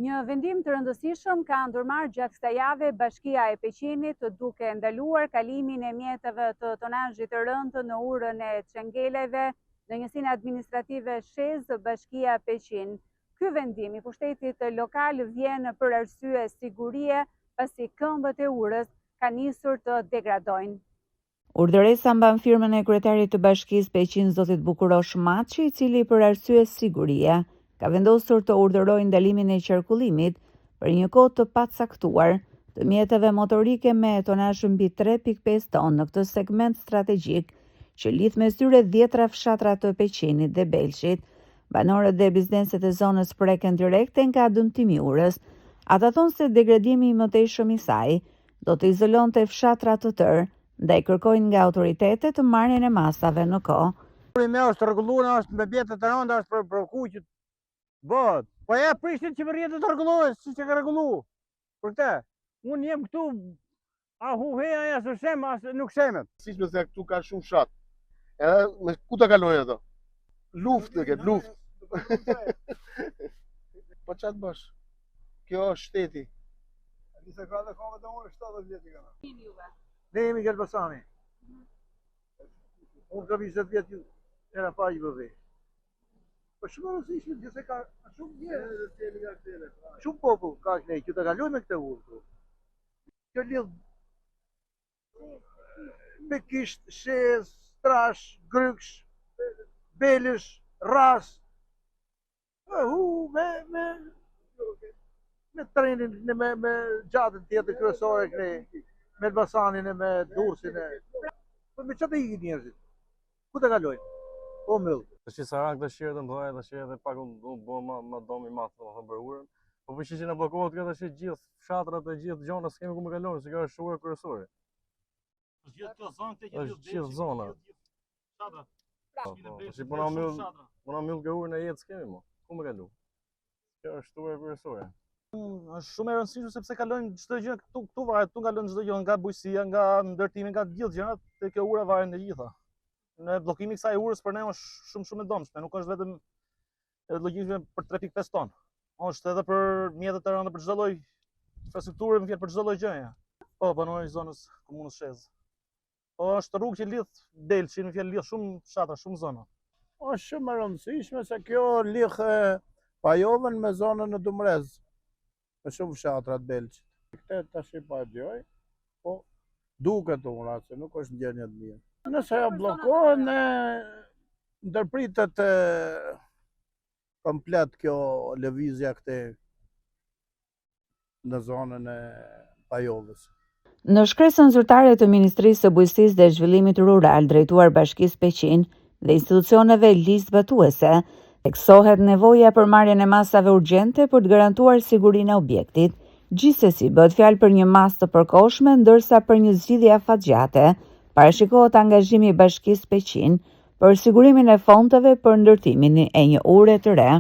Një vendim të rëndësishëm ka ndërmarrë gjatë kësaj jave Bashkia e Peqinit, duke ndaluar kalimin e mjeteve të tonazhit të rënd në urën e Çengeleve në njësinë administrative Shez, Bashkia Peqin. Ky vendim i pushtetit lokal vjen për arsye sigurie, pasi këmbët e urës kanë nisur të degradojnë. Urdhëresa mban firmën e kryetarit të Bashkisë Peqin, zotit Bukurosh Maçi, i cili për arsye sigurie ka vendosur të urdhërojë ndalimin e qarkullimit për një kohë të pacaktuar të mjeteve motorike me tonazh mbi 3.5 ton në këtë segment strategjik që lidh mes tyre 10 fshatra të Peqinit dhe Belqit. Banorët dhe bizneset e zonës preken direkte nga dëmtimi i urës. Ata thonë se degradimi i mëtejshëm i saj do të izolonte fshatra të tërë, ndaj kërkojnë nga autoritetet të marrjen e masave në kohë. Me është rregulluar, është me bjetë të rënda, është për kuqët. Bëhet. Po ja prishtin qeveria të rregullohet, siç e ka rregulluar. Për këtë, unë jem këtu, a huheja ja së shem, as nuk shemet. Siç më thënë këtu ka shumë fshat. Edhe me ku ta kalojnë ato? Luftë këtë, luftë. Po çat bash. Kjo është shteti. Nisë ka dhe kome të unë 70 vjetë i kana. Ne jemi Gjelbasani. Unë kam 20 vjetë era pa i bëve. Po shumë rëndësishme, gjithse ka shumë njerëz. Shumë popull ka ne, që të kalojnë me këtë urë. Kjo lidh me Kisht, Shez, Strash, Gryksh, Belësh, Ras. Me trenin, me gjatën tjetër kryesore këne, me Elbasanin e me Durrësin e. Me që të ikin njerëzit? Ku të kalojnë? O mëllë. Tash Sarak dëshirë të mëdha, dëshirë edhe pak u bë më domi madh domethënë për urën. Po që na bllokohet kjo tash gjithë fshatrat e gjithë gjona s'kemi ku më kalojnë, se kjo është ura kryesore. Gjithë kjo zonë të që gjithë zona. Fshatra. Si po na myll kjo urën e jetë s'kemi më. Ku më kalu? Kjo është ura kryesore. Është shumë e rëndësishme sepse kalojnë çdo gjë këtu varet, këtu kalon çdo gjë, nga bujësia, nga ndërtimi, nga gjithë gjërat, te kjo ura varen të gjitha. Në bllokimi i kësaj urës për ne është shumë e domshme, nuk është vetëm logjikisht për 3.5 ton. Është edhe për mjetet e rënda, për çdo lloj infrastrukture, më fjalë për çdo lloj gjëje. Po, banori i zonës komunës Shez. Po është rrugë që lidh Belçin, më fjalë lidh shumë fshatra, shumë zona. Është shumë e rëndësishme se kjo lidh Pajovën me zonën e Dumrez. Me shumë fshatrat Belçit. Këtë tash pa e djoj, po duket ura se nuk është ndjenja të mirë. Nëse ja bllokohen, ndërpritet komplet kjo lëvizja këte në zonën e Pajovës. Në shkresën zyrtare të Ministrisë së Bujqësisë dhe Zhvillimit Rural drejtuar Bashkisë Peqin dhe institucioneve lizbatuese, theksohet nevoja për marrjen e masave urgjente për të garantuar sigurinë e objektit. Gjithsesi bëhet fjalë për një masë të përkohshme, ndërsa për një zgjidhje afatgjate parashikohet angazhimi i Bashkisë Peqin për sigurimin e fonteve për ndërtimin e një ure të re.